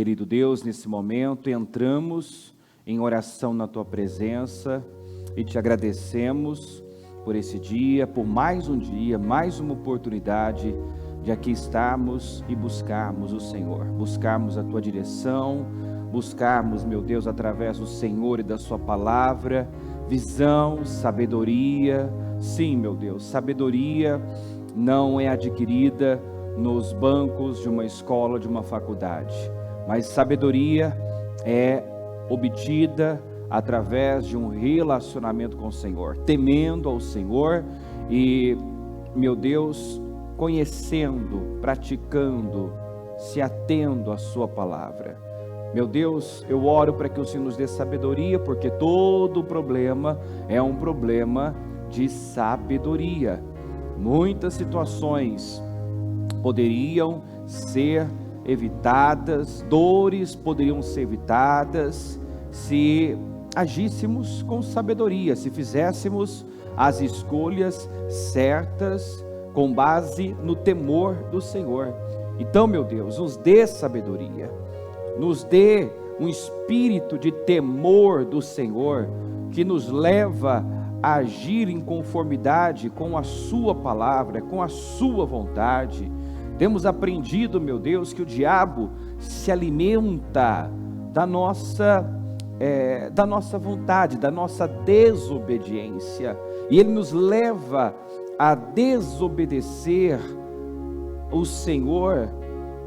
Querido Deus, nesse momento entramos em oração na Tua presença e Te agradecemos por esse dia, por mais um dia, mais uma oportunidade de aqui estarmos e buscarmos o Senhor, buscarmos a Tua direção, buscarmos, meu Deus, através do Senhor e da Sua palavra, visão, sabedoria. Sim, meu Deus, sabedoria não é adquirida nos bancos de uma escola, de uma faculdade, mas sabedoria é obtida através de um relacionamento com o Senhor, temendo ao Senhor e, meu Deus, conhecendo, praticando, se atendo à Sua palavra. Meu Deus, eu oro para que o Senhor nos dê sabedoria, porque todo problema é um problema de sabedoria. Muitas situações poderiam ser evitadas, dores poderiam ser evitadas, se agíssemos com sabedoria, se fizéssemos as escolhas certas, com base no temor do Senhor. Então, meu Deus, nos dê sabedoria, nos dê um espírito de temor do Senhor, que nos leva a agir em conformidade com a Sua palavra, com a Sua vontade. Temos aprendido, meu Deus, que o diabo se alimenta da nossa vontade, da nossa desobediência, e ele nos leva a desobedecer o Senhor,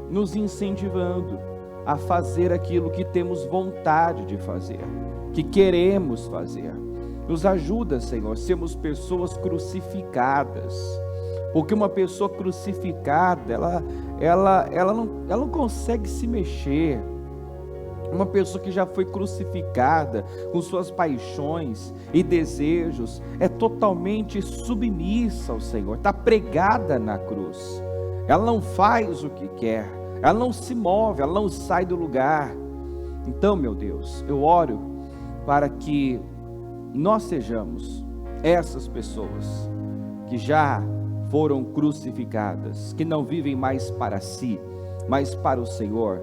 nos incentivando a fazer aquilo que temos vontade de fazer, que queremos fazer. Nos ajuda, Senhor, sermos pessoas crucificadas, porque uma pessoa crucificada, ela não consegue se mexer. Uma pessoa que já foi crucificada com suas paixões e desejos, é totalmente submissa ao Senhor, está pregada na cruz, ela não faz o que quer, ela não se move, ela não sai do lugar. Então, meu Deus, eu oro para que nós sejamos essas pessoas que já foram crucificadas, que não vivem mais para si, mas para o Senhor,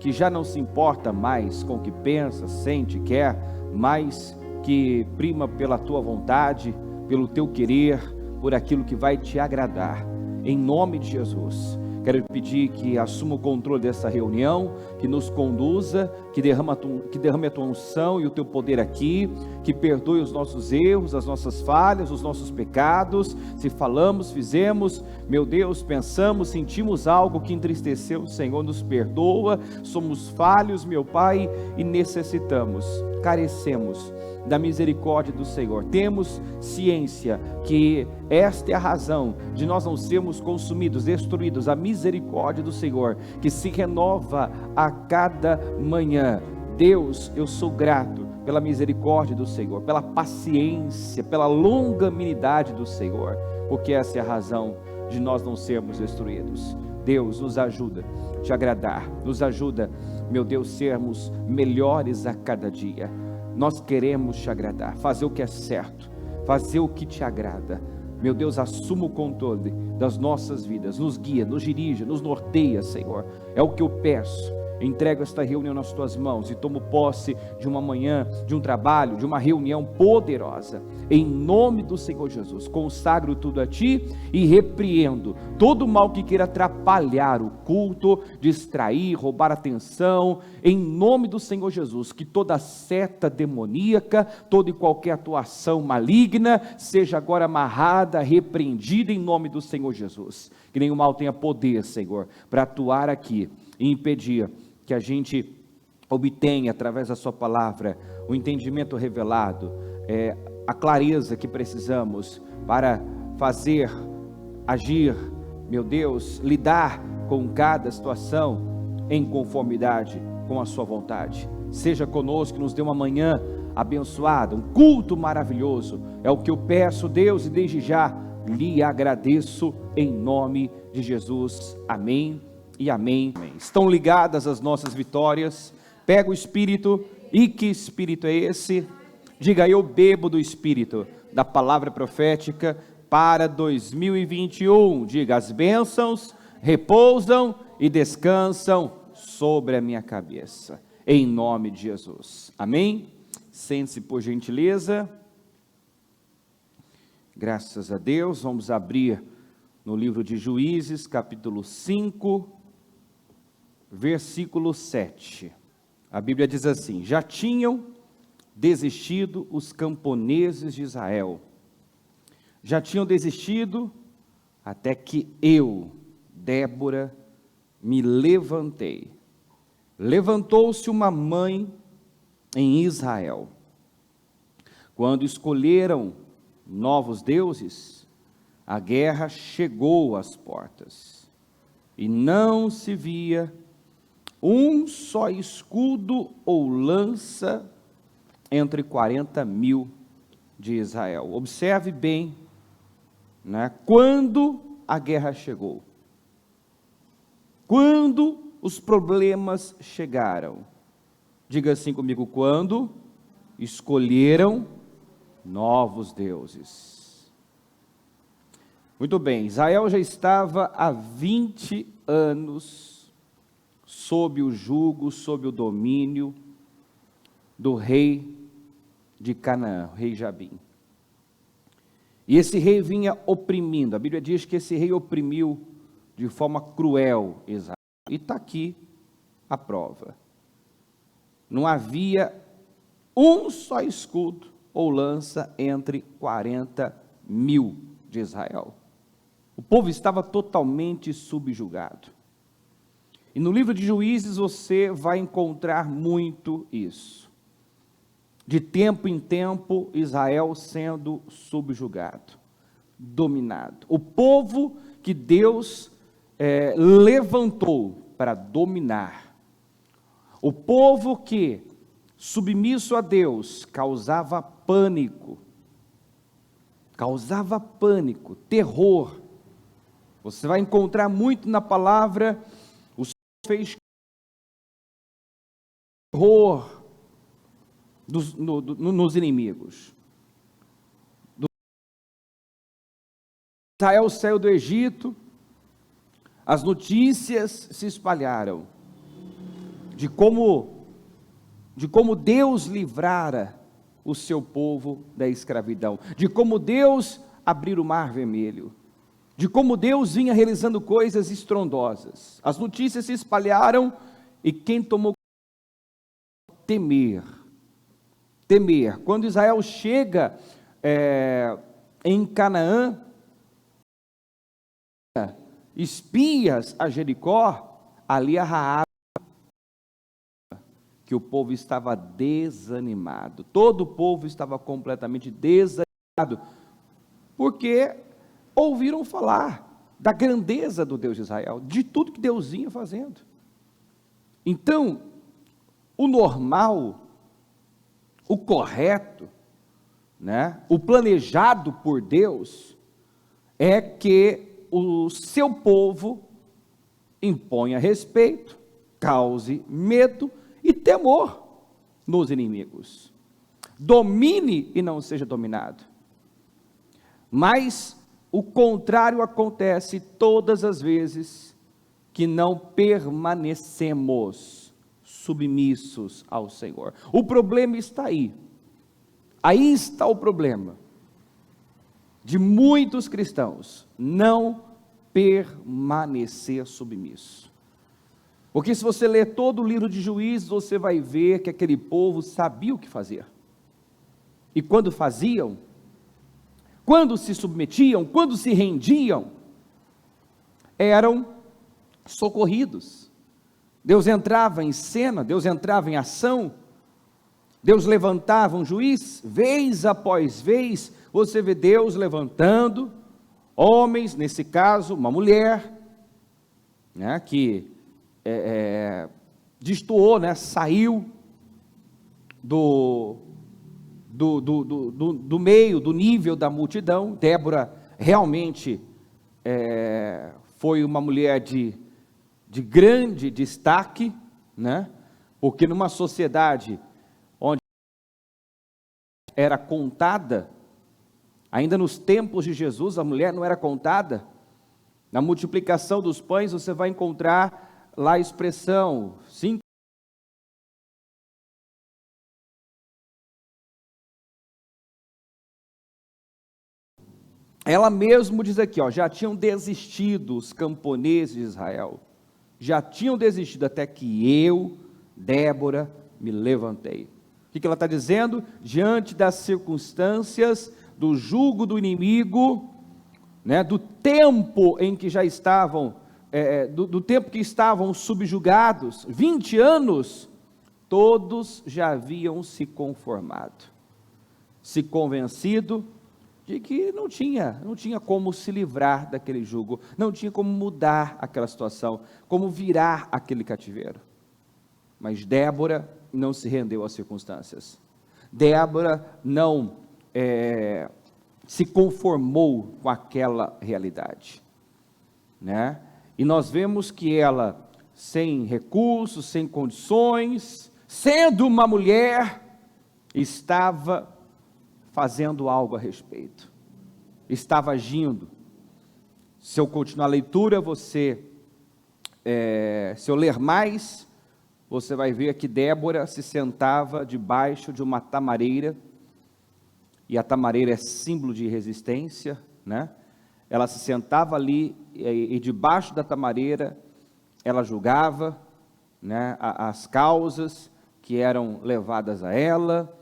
que já não se importa mais com o que pensa, sente, quer, mas que prima pela Tua vontade, pelo Teu querer, por aquilo que vai Te agradar. Em nome de Jesus, quero pedir que assuma o controle dessa reunião, que nos conduza, que derrame a Tua unção e o Teu poder aqui, que perdoe os nossos erros, as nossas falhas, os nossos pecados. Se falamos, fizemos, meu Deus, pensamos, sentimos algo que entristeceu o Senhor, nos perdoa. Somos falhos, meu Pai, e necessitamos, carecemos da misericórdia do Senhor. Temos ciência que esta é a razão de nós não sermos consumidos, destruídos, a misericórdia do Senhor, que se renova a cada manhã. Deus, eu sou grato pela misericórdia do Senhor, pela paciência, pela longanimidade do Senhor, porque essa é a razão de nós não sermos destruídos. Deus, nos ajuda a Te agradar, nos ajuda, meu Deus, sermos melhores a cada dia. Nós queremos Te agradar, fazer o que é certo, fazer o que Te agrada. Meu Deus, assuma o controle das nossas vidas, nos guia, nos dirige, nos norteia, Senhor. É o que eu peço. Entrego esta reunião nas Tuas mãos e tomo posse de uma manhã, de um trabalho, de uma reunião poderosa. Em nome do Senhor Jesus, consagro tudo a Ti e repreendo todo mal que queira atrapalhar o culto, distrair, roubar atenção. Em nome do Senhor Jesus, que toda seta demoníaca, toda e qualquer atuação maligna, seja agora amarrada, repreendida em nome do Senhor Jesus. Que nenhum mal tenha poder, Senhor, para atuar aqui e impedir que a gente obtenha, através da Sua palavra, o entendimento revelado, a clareza que precisamos para fazer, agir, meu Deus, lidar com cada situação em conformidade com a Sua vontade. Seja conosco, nos dê uma manhã abençoada, um culto maravilhoso, é o que eu peço, Deus, e desde já lhe agradeço em nome de Jesus. Amém e amém. Estão ligadas as nossas vitórias. Pega o Espírito. E que Espírito é esse? Diga: eu bebo do Espírito da palavra profética para 2021. Diga: as bênçãos repousam e descansam sobre a minha cabeça, em nome de Jesus. Amém? Sente-se por gentileza. Graças a Deus, vamos abrir no livro de Juízes, capítulo 5, versículo 7. A Bíblia diz assim: já tinham desistido os camponeses de Israel, já tinham desistido, até que eu, Débora, me levantei. Levantou-se uma mãe em Israel. Quando escolheram novos deuses, a guerra chegou às portas, e não se via um só escudo ou lança entre 40.000 de Israel. Observe bem, né? Quando a guerra chegou, quando os problemas chegaram, diga assim comigo: quando escolheram novos deuses. Muito bem, Israel já estava há 20 anos sob o jugo, sob o domínio do rei de Canaã, o rei Jabim. E esse rei vinha oprimindo. A Bíblia diz que esse rei oprimiu de forma cruel Israel. E está aqui a prova. Não havia um só escudo ou lança entre 40.000 de Israel. O povo estava totalmente subjugado. E no livro de Juízes você vai encontrar muito isso. De tempo em tempo, Israel sendo subjugado, dominado. O povo que Deus levantou para dominar. O povo que, submisso a Deus, causava pânico, terror. Você vai encontrar muito na palavra, o Senhor fez terror nos inimigos. Israel saiu do Egito, as notícias se espalharam de como Deus livrara o seu povo da escravidão, de como Deus abriu o mar vermelho, de como Deus vinha realizando coisas estrondosas. As notícias se espalharam e quem tomou temer. Quando Israel chega em Canaã, espias a Jericó, ali a Raabe, que o povo estava desanimado. Todo o povo estava completamente desanimado, porque ouviram falar da grandeza do Deus de Israel, de tudo que Deus vinha fazendo. Então, o normal, o correto, né, o planejado por Deus, é que o seu povo imponha respeito, cause medo e temor nos inimigos. Domine e não seja dominado. Mas o contrário acontece todas as vezes que não permanecemos submissos ao Senhor. O problema está aí. Aí está o problema de muitos cristãos não permanecer submisso. Porque se você ler todo o livro de Juízes, você vai ver que aquele povo sabia o que fazer. E quando faziam, quando se submetiam, quando se rendiam, eram socorridos. Deus entrava em cena, Deus entrava em ação, Deus levantava um juiz, vez após vez, você vê Deus levantando homens, nesse caso, uma mulher, né, que destoou, né, saiu do meio, do nível da multidão. Débora realmente foi uma mulher de grande destaque, né, porque numa sociedade onde era contada, ainda nos tempos de Jesus, a mulher não era contada. Na multiplicação dos pães, você vai encontrar lá a expressão, 5. Ela mesmo diz aqui, ó, já tinham desistido os camponeses de Israel, já tinham desistido até que eu, Débora, me levantei. O que ela está dizendo? Diante das circunstâncias, do jugo do inimigo, né, do tempo em que já estavam, do tempo que estavam subjugados, 20 anos, todos já haviam se conformado, se convencido de que não tinha como se livrar daquele jugo, não tinha como mudar aquela situação, como virar aquele cativeiro. Mas Débora não se rendeu às circunstâncias. Débora não se conformou com aquela realidade, né? E nós vemos que ela, sem recursos, sem condições, sendo uma mulher, estava fazendo algo a respeito, estava agindo. Se eu continuar a leitura, se eu ler mais, você vai ver que Débora se sentava debaixo de uma tamareira, e a tamareira é símbolo de resistência, né? Ela se sentava ali, e debaixo da tamareira, ela julgava, né, as causas que eram levadas a ela.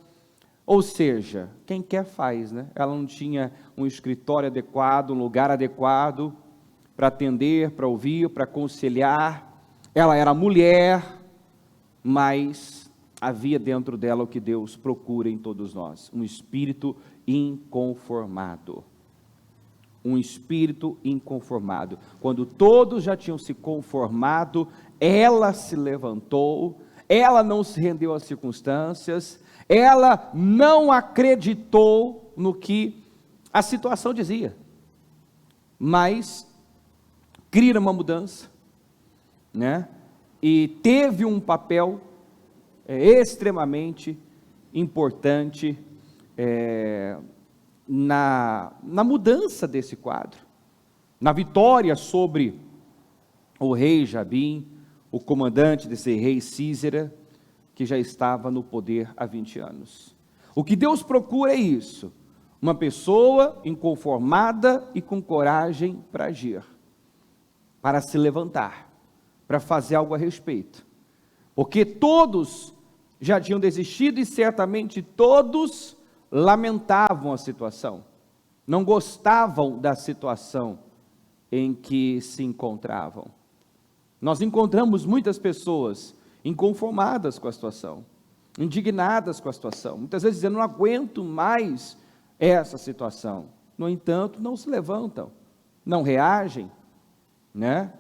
Ou seja, quem quer faz, né? Ela não tinha um escritório adequado, um lugar adequado para atender, para ouvir, para aconselhar. Ela era mulher, mas havia dentro dela o que Deus procura em todos nós, um espírito inconformado. Um espírito inconformado. Quando todos já tinham se conformado, ela se levantou, ela não se rendeu às circunstâncias, ela não acreditou no que a situação dizia, mas queria uma mudança, né? E teve um papel extremamente importante na mudança desse quadro, na vitória sobre o rei Jabim, o comandante desse rei Sísera, que já estava no poder há 20 anos. O que Deus procura é isso, uma pessoa inconformada e com coragem para agir, para se levantar, para fazer algo a respeito, porque todos já tinham desistido e certamente todos lamentavam a situação, não gostavam da situação em que se encontravam. Nós encontramos muitas pessoas inconformadas com a situação, indignadas com a situação, muitas vezes dizendo, não aguento mais essa situação. No entanto, não se levantam, não reagem, né?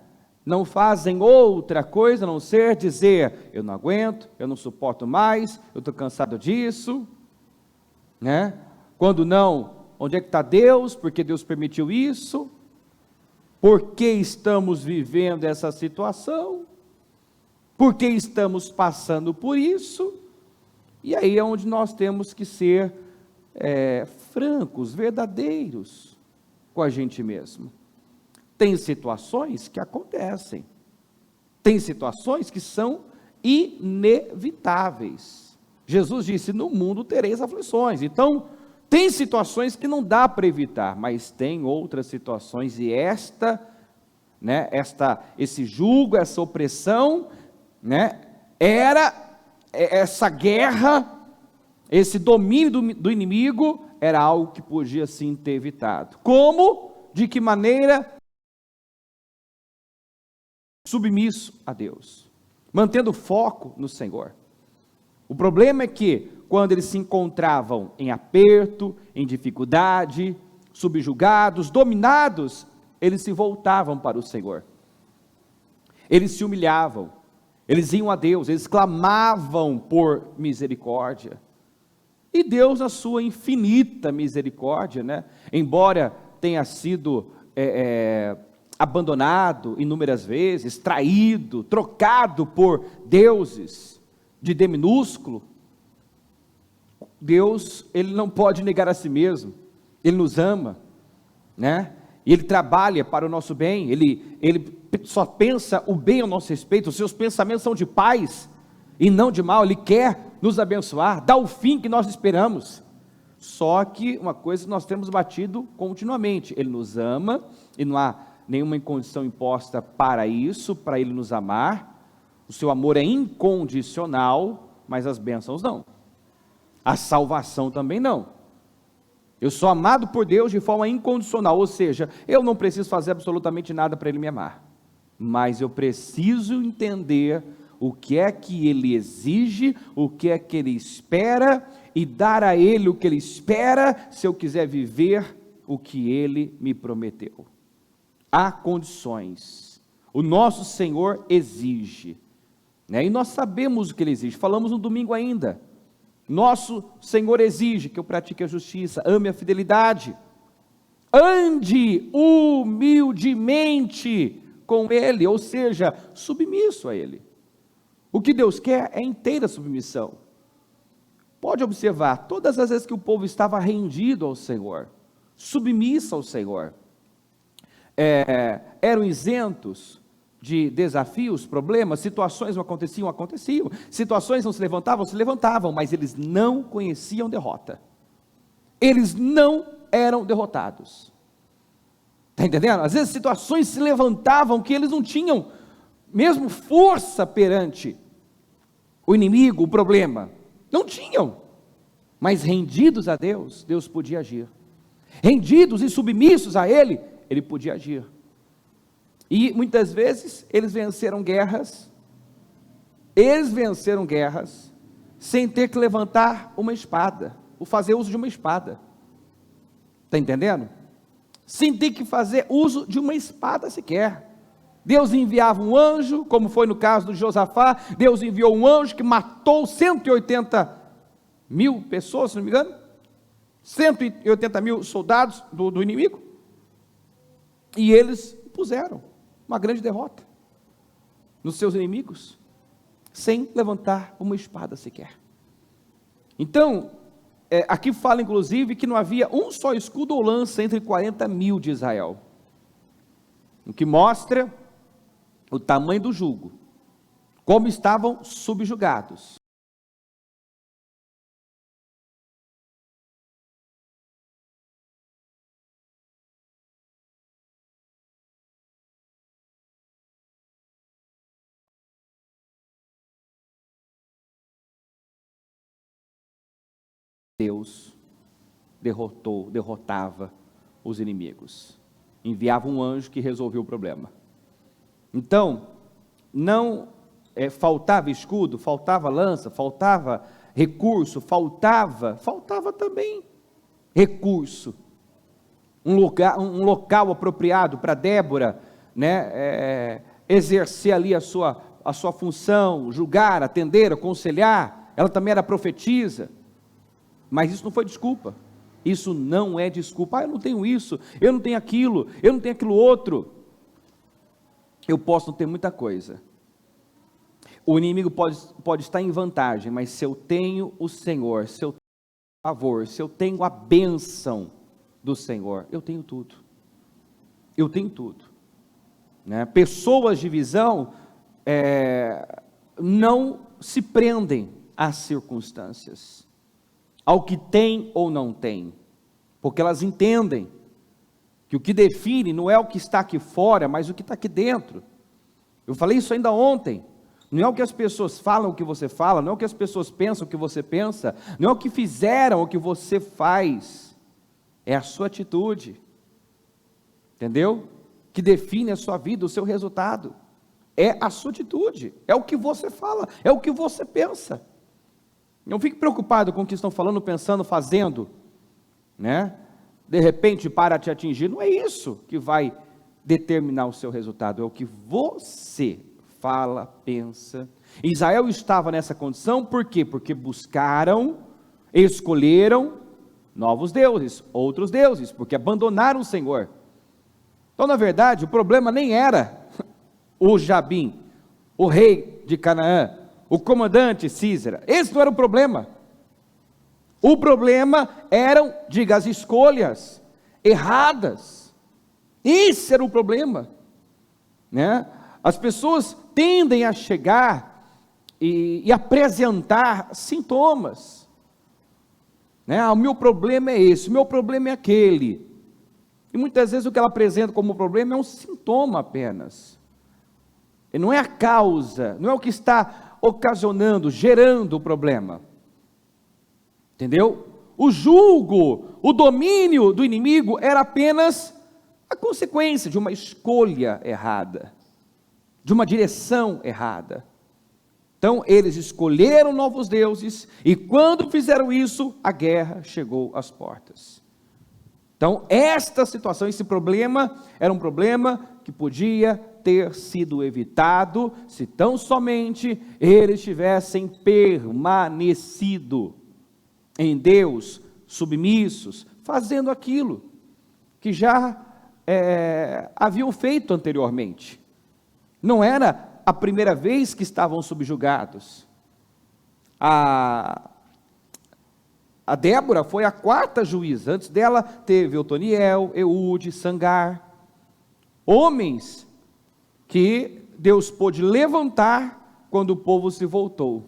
Não fazem outra coisa a não ser dizer, eu não aguento, eu não suporto mais, eu estou cansado disso, né? Quando não, onde é que está Deus? Porque Deus permitiu isso? Por que estamos vivendo essa situação? Por que estamos passando por isso? E aí é onde nós temos que ser francos, verdadeiros com a gente mesmo. Tem situações que acontecem, tem situações que são inevitáveis. Jesus disse, no mundo tereis aflições. Então, tem situações que não dá para evitar, mas tem outras situações, e esse jugo, essa opressão, né, era essa guerra, esse domínio do inimigo, era algo que podia sim ter evitado. Como? De que maneira? Submisso a Deus, mantendo foco no Senhor. O problema é que, quando eles se encontravam em aperto, em dificuldade, subjugados, dominados, eles se voltavam para o Senhor, eles se humilhavam, eles iam a Deus, eles clamavam por misericórdia, e Deus, na sua infinita misericórdia, né, embora tenha sido abandonado inúmeras vezes, traído, trocado por deuses de D minúsculo, Deus, Ele não pode negar a si mesmo, Ele nos ama, né? e Ele trabalha para o nosso bem, Ele só pensa o bem ao nosso respeito, os seus pensamentos são de paz e não de mal, Ele quer nos abençoar, dar o fim que nós esperamos. Só que uma coisa que nós temos batido continuamente, Ele nos ama, e não há nenhuma condição imposta para isso, para Ele nos amar, o seu amor é incondicional, mas as bênçãos não, a salvação também não. Eu sou amado por Deus de forma incondicional, ou seja, eu não preciso fazer absolutamente nada para Ele me amar, mas eu preciso entender o que é que Ele exige, o que é que Ele espera, e dar a Ele o que Ele espera, se eu quiser viver o que Ele me prometeu. Há condições, o nosso Senhor exige, né? E nós sabemos o que Ele exige, falamos no domingo ainda. Nosso Senhor exige que eu pratique a justiça, ame a fidelidade, ande humildemente com Ele, ou seja, submisso a Ele. O que Deus quer é inteira submissão. Pode observar, todas as vezes que o povo estava rendido ao Senhor, submisso ao Senhor, eram isentos de desafios, problemas, situações não aconteciam, situações não se levantavam, mas eles não conheciam derrota, eles não eram derrotados, está entendendo? Às vezes situações se levantavam que eles não tinham mesmo força perante o inimigo, o problema, não tinham, mas rendidos a Deus, Deus podia agir, rendidos e submissos a Ele, Ele podia agir. E muitas vezes eles venceram guerras sem ter que levantar uma espada, ou fazer uso de uma espada, está entendendo? Sem ter que fazer uso de uma espada sequer. Deus enviava um anjo, como foi no caso do Josafá, Deus enviou um anjo que matou 180 mil pessoas, se não me engano, 180 mil soldados do inimigo, e eles puseram uma grande derrota nos seus inimigos, sem levantar uma espada sequer. Então, aqui fala inclusive que não havia um só escudo ou lança entre 40 mil de Israel, o que mostra o tamanho do jugo, como estavam subjugados. Deus derrotava os inimigos, enviava um anjo que resolveu o problema. Então, não faltava escudo, faltava lança, faltava recurso, faltava também recurso, um local apropriado para Débora, né, exercer ali a sua função, julgar, atender, aconselhar. Ela também era profetisa. Mas isso não foi desculpa, isso não é desculpa. Eu não tenho isso, eu não tenho aquilo, eu não tenho aquilo outro. Eu posso não ter muita coisa, o inimigo pode estar em vantagem, mas se eu tenho o Senhor, se eu tenho o favor, se eu tenho a bênção do Senhor, eu tenho tudo, né? Pessoas de visão não se prendem às circunstâncias, ao que tem ou não tem, porque elas entendem que o que define não é o que está aqui fora, mas o que está aqui dentro. Eu falei isso ainda ontem. Não é o que as pessoas falam o que você fala, não é o que as pessoas pensam o que você pensa, não é o que fizeram o que você faz, é a sua atitude, entendeu? Que define a sua vida, o seu resultado, é a sua atitude, é o que você fala, é o que você pensa. Não fique preocupado com o que estão falando, pensando, fazendo, né? De repente para te atingir, não é isso que vai determinar o seu resultado, é o que você fala, pensa. Israel estava nessa condição, por quê? Porque buscaram, escolheram novos deuses, outros deuses, porque abandonaram o Senhor. Então, na verdade, o problema nem era o Jabim, o rei de Canaã, o comandante Sísera. Esse não era o problema. O problema eram, diga, as escolhas erradas, Esse era o problema, né? As pessoas tendem a chegar e apresentar sintomas, né? Ah, o meu problema é esse, o meu problema é aquele, e muitas vezes o que ela apresenta como problema é um sintoma apenas, e não é a causa, não é o que está ocasionando, gerando o problema, entendeu? O julgo, o domínio do inimigo era apenas a consequência de uma escolha errada, de uma direção errada. Então eles escolheram novos deuses, e quando fizeram isso, a guerra chegou às portas. Então esta situação, esse problema, era um problema que podia ter sido evitado, se tão somente eles tivessem permanecido em Deus, submissos, fazendo aquilo que já haviam feito anteriormente. Não era a primeira vez que estavam subjugados. A Débora foi a 4ª juíza. Antes dela teve Otoniel, Eude, Sangar, homens que Deus pôde levantar quando o povo se voltou,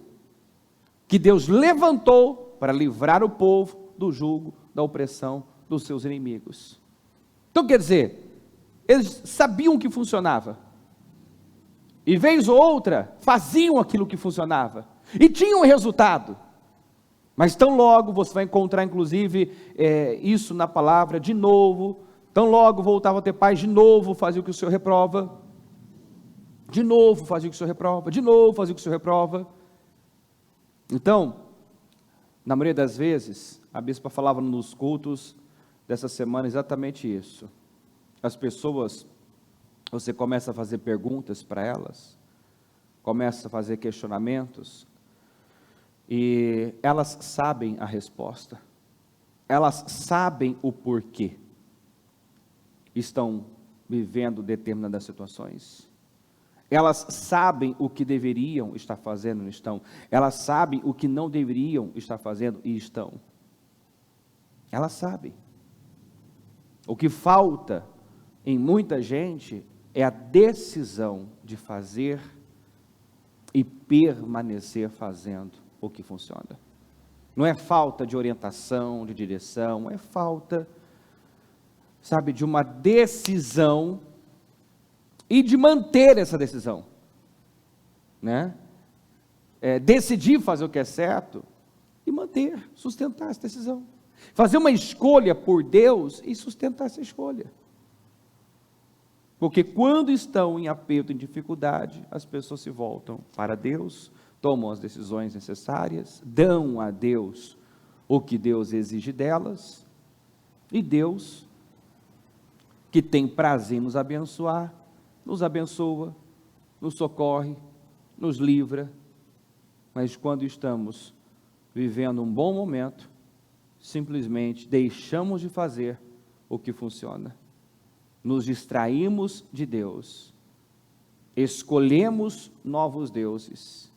que Deus levantou para livrar o povo do jugo, da opressão dos seus inimigos. Então quer dizer, eles sabiam que funcionava, e vez ou outra, faziam aquilo que funcionava, e tinham resultado, mas tão logo, você vai encontrar inclusive isso na palavra, de novo, tão logo voltava a ter paz, de novo fazia o que o Senhor reprova, de novo fazia o que o Senhor reprova, de novo fazia o que o Senhor reprova. Então, na maioria das vezes, a bispa falava nos cultos dessa semana exatamente isso. As pessoas, você começa a fazer perguntas para elas, começa a fazer questionamentos, e elas sabem a resposta, elas sabem o porquê estão vivendo determinadas situações, elas sabem o que deveriam estar fazendo, não estão, elas sabem o que não deveriam estar fazendo, e estão, elas sabem. O que falta em muita gente é a decisão de fazer e permanecer fazendo o que funciona. Não é falta de orientação, de direção, é falta, sabe, de uma decisão e de manter essa decisão, né? Decidir fazer o que é certo e manter, sustentar essa decisão. Fazer uma escolha por Deus e sustentar essa escolha. Porque quando estão em aperto, em dificuldade, as pessoas se voltam para Deus, tomam as decisões necessárias, dão a Deus o que Deus exige delas, e Deus, que tem prazer em nos abençoar, nos abençoa, nos socorre, nos livra. Mas quando estamos vivendo um bom momento, simplesmente deixamos de fazer o que funciona, nos distraímos de Deus, escolhemos novos deuses.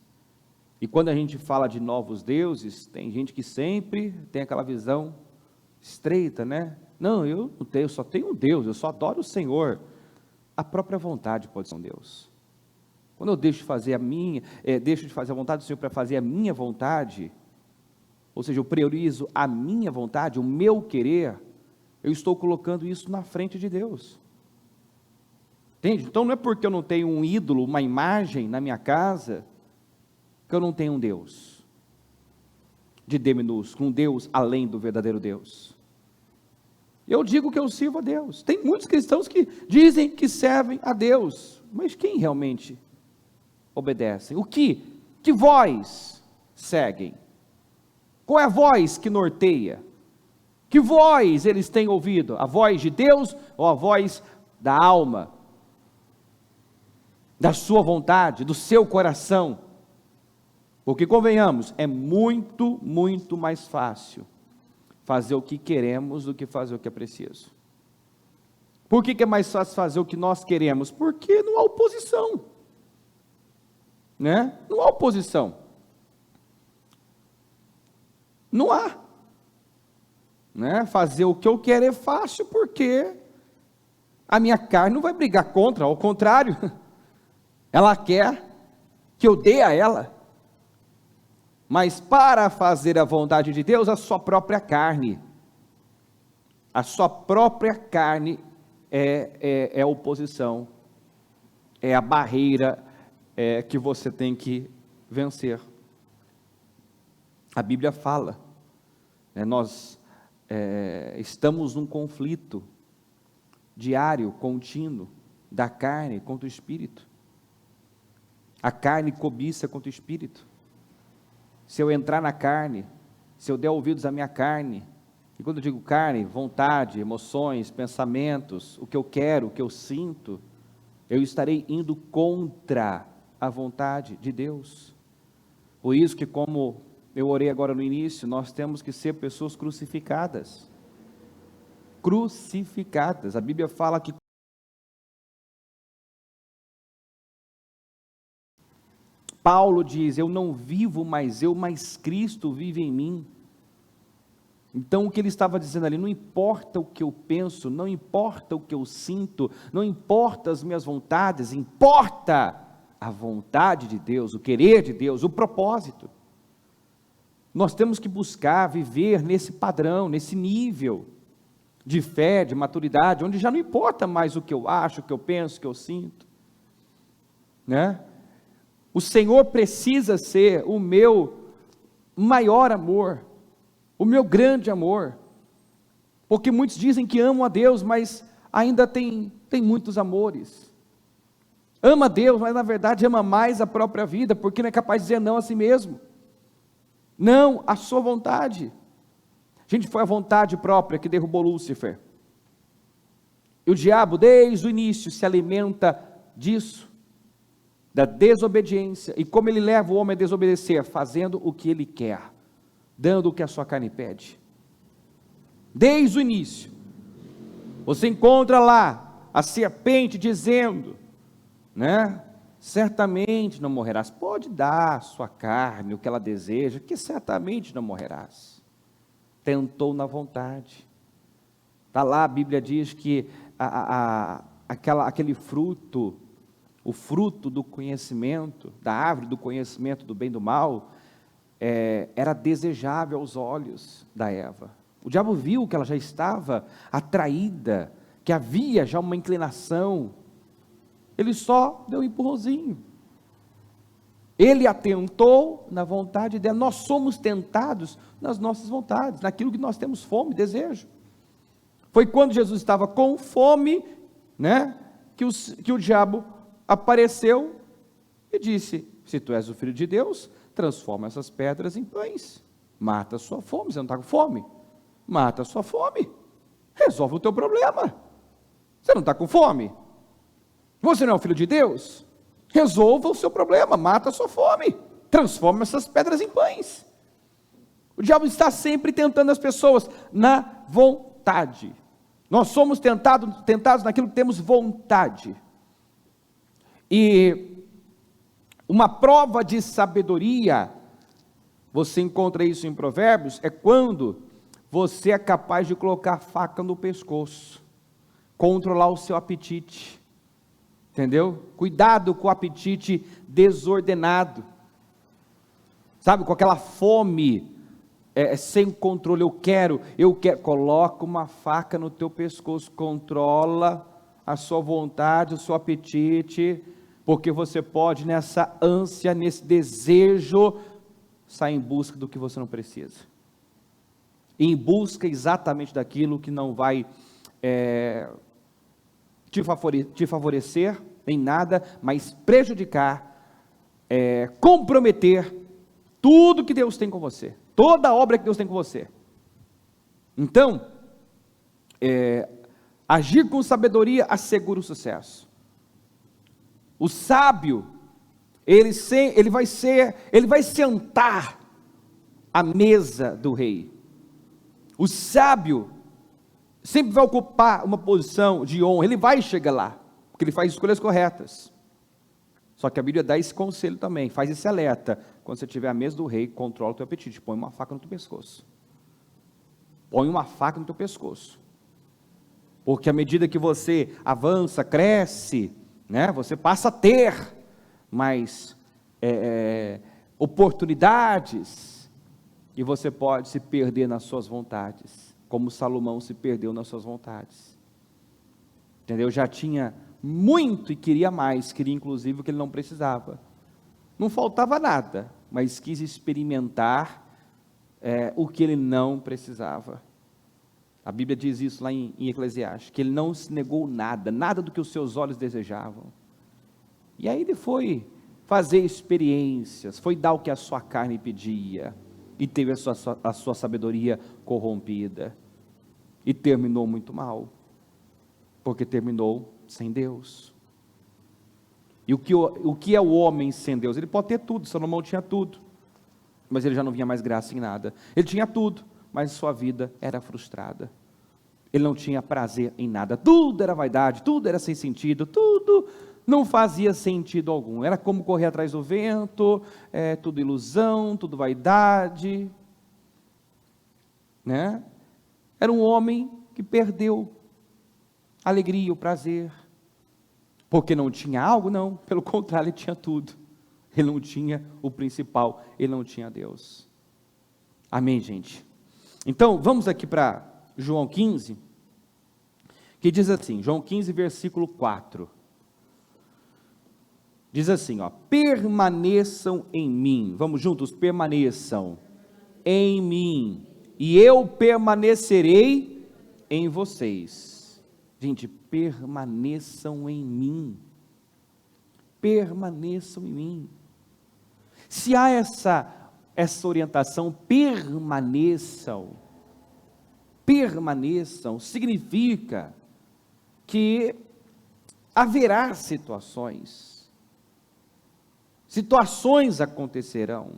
E quando a gente fala de novos deuses, tem gente que sempre tem aquela visão estreita, né? Não, eu não tenho, eu só tenho um Deus, eu só adoro o Senhor. A própria vontade pode ser um Deus. Quando eu deixo de fazer deixo de fazer a vontade do Senhor para fazer a minha vontade, ou seja, eu priorizo a minha vontade, o meu querer, eu estou colocando isso na frente de Deus. Entende? Então não é porque eu não tenho um ídolo, uma imagem na minha casa, que eu não tenho um Deus, de D minúsculo, um Deus além do verdadeiro Deus. Eu digo que eu sirvo a Deus. Tem muitos cristãos que dizem que servem a Deus, mas quem realmente obedecem? Que voz seguem? Qual é a voz que norteia? Que voz eles têm ouvido? A voz de Deus ou a voz da alma? Da sua vontade, do seu coração? Porque convenhamos, é muito, muito mais fácil fazer o que queremos do que fazer o que é preciso. Por que é mais fácil fazer o que nós queremos? Porque não há oposição, né? Não há oposição. Não há, né? Fazer o que eu quero é fácil porque A minha carne não vai brigar contra, ao contrário, ela quer que eu dê a ela. Mas para fazer a vontade de Deus, a sua própria carne é a oposição, é a barreira que você tem que vencer. A Bíblia fala, nós estamos num conflito diário, contínuo, da carne contra o espírito. A carne cobiça contra o espírito. Se eu entrar na carne, se eu der ouvidos à minha carne, e quando eu digo carne, vontade, emoções, pensamentos, o que eu quero, o que eu sinto, eu estarei indo contra a vontade de Deus. Por isso que, como eu orei agora no início, nós temos que ser pessoas crucificadas. Crucificadas. A Bíblia fala que Paulo diz: eu não vivo mais eu, mas Cristo vive em mim. Então o que ele estava dizendo ali, não importa o que eu penso, não importa o que eu sinto, não importa as minhas vontades, importa a vontade de Deus, o querer de Deus, o propósito. Nós temos que buscar viver nesse padrão, nesse nível de fé, de maturidade, onde já não importa mais o que eu acho, o que eu penso, o que eu sinto, O Senhor precisa ser o meu maior amor, o meu grande amor, porque muitos dizem que amam a Deus, mas ainda tem muitos amores. Ama a Deus, mas na verdade ama mais a própria vida, porque não é capaz de dizer não a si mesmo, não à sua vontade. Gente, foi a vontade própria que derrubou Lúcifer. E o diabo, desde o início, se alimenta disso, da desobediência. E como ele leva o homem a desobedecer? Fazendo o que ele quer, dando o que a sua carne pede. Desde o início, você encontra lá a serpente dizendo, certamente não morrerás. Pode dar à sua carne o que ela deseja, que certamente não morrerás. Tentou na vontade. Está lá, a Bíblia diz que aquele fruto, o fruto do conhecimento, da árvore do conhecimento do bem e do mal, era desejável aos olhos da Eva. O diabo viu que ela já estava atraída, que havia já uma inclinação, ele só deu um empurrãozinho. Ele atentou na vontade dela. Nós somos tentados nas nossas vontades, naquilo que nós temos fome, desejo. Foi quando Jesus estava com fome, que o diabo apareceu e disse: se tu és o Filho de Deus, transforma essas pedras em pães, mata a sua fome. Você não está com fome? Mata a sua fome, resolve o teu problema. Você não está com fome? Você não é o Filho de Deus? Resolva o seu problema, mata a sua fome, transforma essas pedras em pães. O diabo está sempre tentando as pessoas na vontade. Nós somos tentados naquilo que temos vontade. E uma prova de sabedoria, você encontra isso em Provérbios, é quando você é capaz de colocar a faca no pescoço, controlar o seu apetite. Entendeu? Cuidado com o apetite desordenado, sabe, com aquela fome sem controle. Eu quero, coloca uma faca no teu pescoço, controla a sua vontade, o seu apetite, porque você pode, nessa ânsia, nesse desejo, sair em busca do que você não precisa, em busca exatamente daquilo que não vai te favorecer em nada, mas prejudicar, comprometer tudo que Deus tem com você, toda a obra que Deus tem com você. Então, agir com sabedoria assegura o sucesso. O sábio, ele vai sentar à mesa do rei. O sábio sempre vai ocupar uma posição de honra, ele vai chegar lá, porque ele faz escolhas corretas. Só que a Bíblia dá esse conselho também, faz esse alerta: quando você estiver à mesa do rei, controla o teu apetite, põe uma faca no teu pescoço. Põe uma faca no teu pescoço. porque à medida que você avança, cresce, né, você passa a ter mais oportunidades, e você pode se perder nas suas vontades, como Salomão se perdeu nas suas vontades, entendeu? Já tinha muito e queria mais, queria inclusive o que ele não precisava, não faltava nada, mas quis experimentar o que ele não precisava. A Bíblia diz isso lá em Eclesiastes, que ele não se negou nada, nada do que os seus olhos desejavam, e aí ele foi fazer experiências, foi dar o que a sua carne pedia, e teve a sua sabedoria corrompida, e terminou muito mal, porque terminou sem Deus. E o que é o homem sem Deus? Ele pode ter tudo, Salomão tinha tudo, mas ele já não via mais graça em nada. Ele tinha tudo, mas sua vida era frustrada, ele não tinha prazer em nada, tudo era vaidade, tudo era sem sentido, tudo não fazia sentido algum, era como correr atrás do vento, tudo ilusão, tudo vaidade, né? Era um homem que perdeu a alegria, o prazer, porque não tinha algo? Não, pelo contrário, ele tinha tudo, ele não tinha o principal, ele não tinha Deus. Amém, gente? Então, vamos aqui para João 15, que diz assim, João 15, versículo 4, diz assim, permaneçam em mim, vamos juntos, permaneçam em mim, e eu permanecerei em vocês. Gente, permaneçam em mim, permaneçam em mim. Se há essa orientação, permaneçam, significa que haverá situações acontecerão,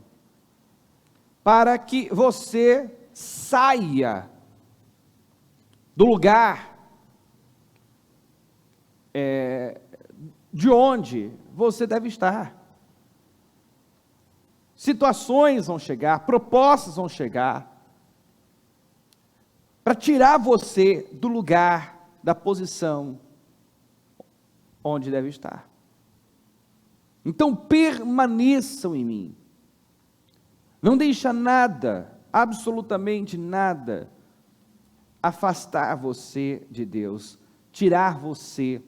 para que você saia do lugar de onde você deve estar. Situações vão chegar, propostas vão chegar, para tirar você do lugar, da posição onde deve estar. Então permaneçam em mim, não deixa nada, absolutamente nada, afastar você de Deus, tirar você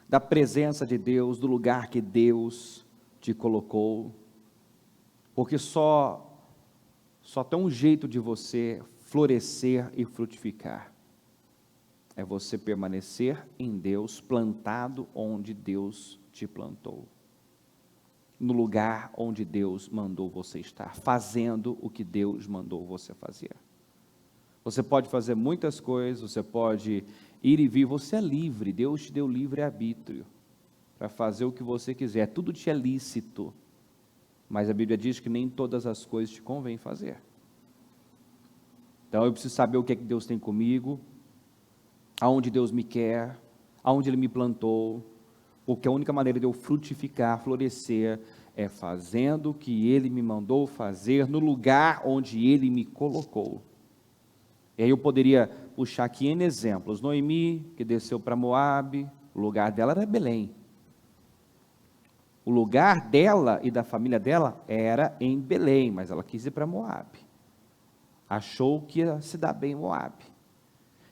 da presença de Deus, do lugar que Deus te colocou, porque só tem um jeito de você florescer e frutificar, é você permanecer em Deus, plantado onde Deus te plantou, no lugar onde Deus mandou você estar, fazendo o que Deus mandou você fazer. Você pode fazer muitas coisas, você pode ir e vir, você é livre, Deus te deu livre-arbítrio, para fazer o que você quiser, tudo te é lícito, mas a Bíblia diz que nem todas as coisas te convém fazer. Então eu preciso saber o que é que Deus tem comigo, aonde Deus me quer, aonde Ele me plantou, porque a única maneira de eu frutificar, florescer, é fazendo o que Ele me mandou fazer, no lugar onde Ele me colocou. E aí eu poderia puxar aqui N exemplos. Noemi, que desceu para Moabe, o lugar dela era Belém. O lugar dela e da família dela era em Belém, mas ela quis ir para Moabe. Achou que ia se dar bem em Moabe,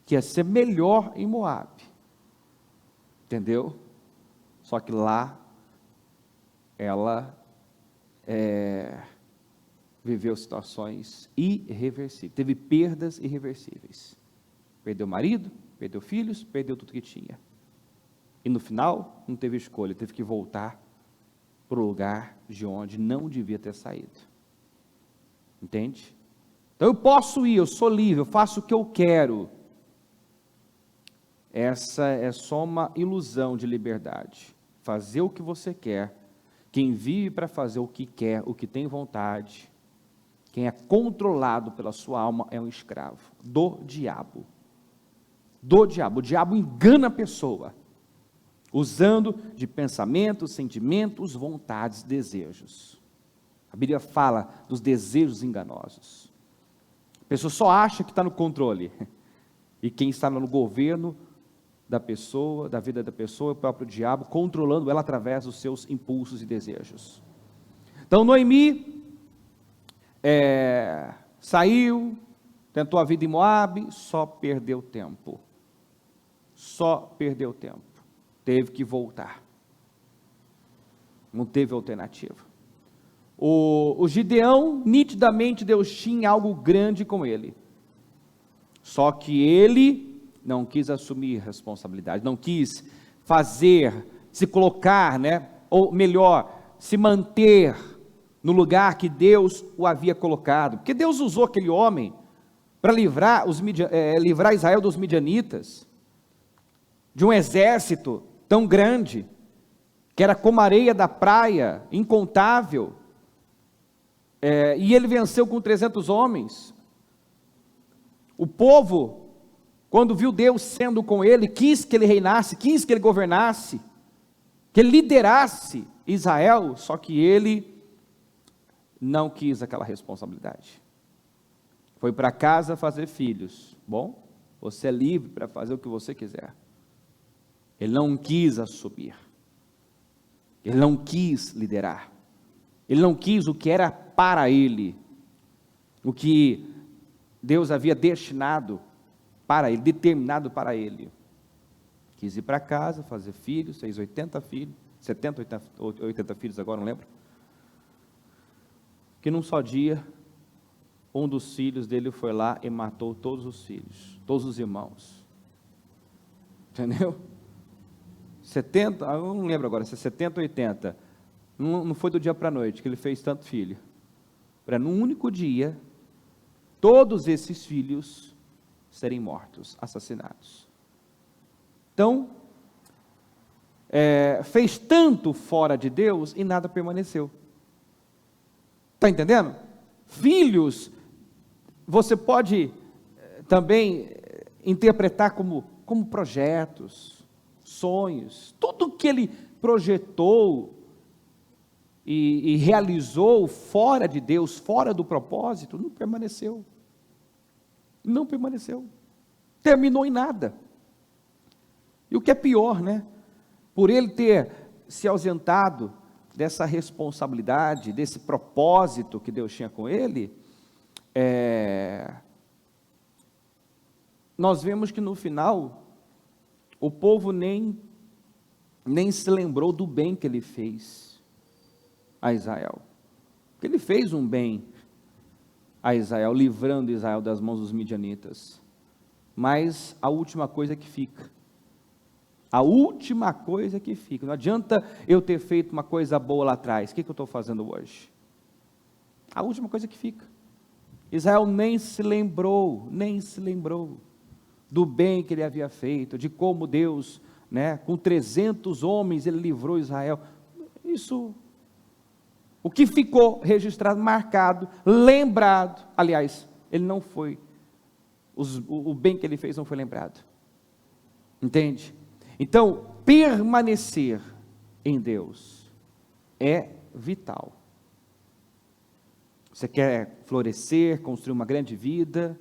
que ia ser melhor em Moabe. Entendeu? Só que lá, ela viveu situações irreversíveis, teve perdas irreversíveis. Perdeu o marido, perdeu filhos, perdeu tudo que tinha. E no final, não teve escolha, teve que voltar para o lugar de onde não devia ter saído. Entende? Então eu posso ir, eu sou livre, eu faço o que eu quero. Essa é só uma ilusão de liberdade. Fazer o que você quer. Quem vive para fazer o que quer, o que tem vontade, quem é controlado pela sua alma é um escravo do diabo. Do diabo. O diabo engana a pessoa, usando de pensamentos, sentimentos, vontades, desejos. A Bíblia fala dos desejos enganosos. A pessoa só acha que está no controle, E quem está no governo da pessoa, da vida da pessoa, é o próprio diabo, controlando ela através dos seus impulsos e desejos. Então Noemi saiu, tentou a vida em Moabe, só perdeu tempo. Teve que voltar. Não teve alternativa. O Gideão, nitidamente Deus tinha algo grande com ele. Só que ele não quis assumir responsabilidade, não quis se colocar, ou melhor, se manter no lugar que Deus o havia colocado. Porque Deus usou aquele homem para livrar Israel dos midianitas, de um exército tão grande, que era como a areia da praia, incontável, e ele venceu com 300 homens. O povo, quando viu Deus sendo com ele, quis que ele reinasse, quis que ele governasse, que ele liderasse Israel, só que ele não quis aquela responsabilidade. Foi para casa fazer filhos. Bom, você é livre para fazer o que você quiser. Ele não quis assumir. Ele não quis liderar. Ele não quis o que era para ele, o que Deus havia destinado para ele, determinado para ele. Quis ir para casa, fazer filhos, fez 80 filhos, 70, 80 filhos agora, não lembro. Que num só dia, um dos filhos dele foi lá e matou todos os filhos, todos os irmãos. Entendeu? 70, eu não lembro agora, se é 70 ou 80. Não foi do dia para a noite que ele fez tanto filho. Para num único dia, todos esses filhos serem mortos, assassinados. Então, fez tanto fora de Deus e nada permaneceu. Está entendendo? Filhos, você pode também interpretar como projetos, sonhos. Tudo que ele projetou e realizou fora de Deus, fora do propósito, não permaneceu. Não permaneceu. Terminou em nada. E o que é pior, por ele ter se ausentado dessa responsabilidade, desse propósito que Deus tinha com ele, nós vemos que no final, o povo nem se lembrou do bem que ele fez a Israel. Porque ele fez um bem a Israel, livrando Israel das mãos dos midianitas. Mas a última coisa que fica. A última coisa que fica. Não adianta eu ter feito uma coisa boa lá atrás. O que eu estou fazendo hoje? A última coisa que fica. Israel nem se lembrou do bem que ele havia feito, de como Deus, com 300 homens, ele livrou Israel. Isso, o que ficou registrado, marcado, lembrado, aliás, ele não foi, o bem que ele fez não foi lembrado. Entende? Então, permanecer em Deus é vital. Você quer florescer, construir uma grande vida,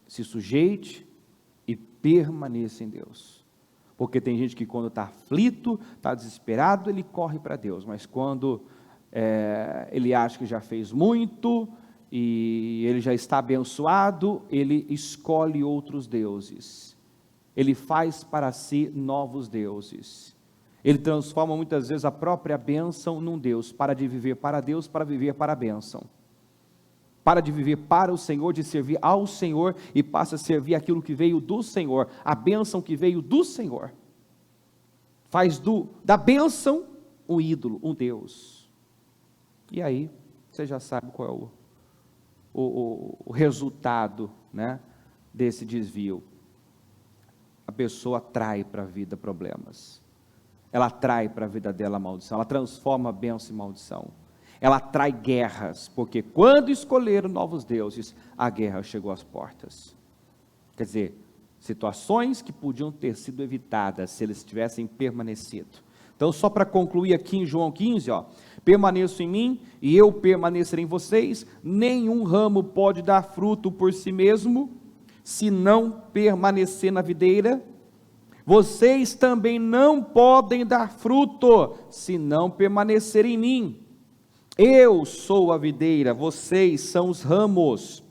se sujeite e permaneça em Deus. Porque tem gente que quando está aflito, está desesperado, ele corre para Deus. Mas quando ele acha que já fez muito e ele já está abençoado, ele escolhe outros deuses. Ele faz para si novos deuses. Ele transforma muitas vezes a própria bênção num Deus. Para de viver para Deus, para viver para a bênção. Para de viver para o Senhor, de servir ao Senhor, e passa a servir aquilo que veio do Senhor, a bênção que veio do Senhor. Faz da bênção um ídolo, um Deus. E aí, você já sabe qual é o resultado, desse desvio. A pessoa atrai para a vida problemas. Ela atrai para a vida dela maldição. Ela transforma a bênção em maldição. Ela atrai guerras, porque quando escolheram novos deuses, a guerra chegou às portas. Quer dizer, situações que podiam ter sido evitadas se eles tivessem permanecido. Então, só para concluir aqui em João 15, permaneçam em mim e eu permanecerei em vocês. Nenhum ramo pode dar fruto por si mesmo, se não permanecer na videira, vocês também não podem dar fruto, se não permanecer em mim. Eu sou a videira, vocês são os ramos.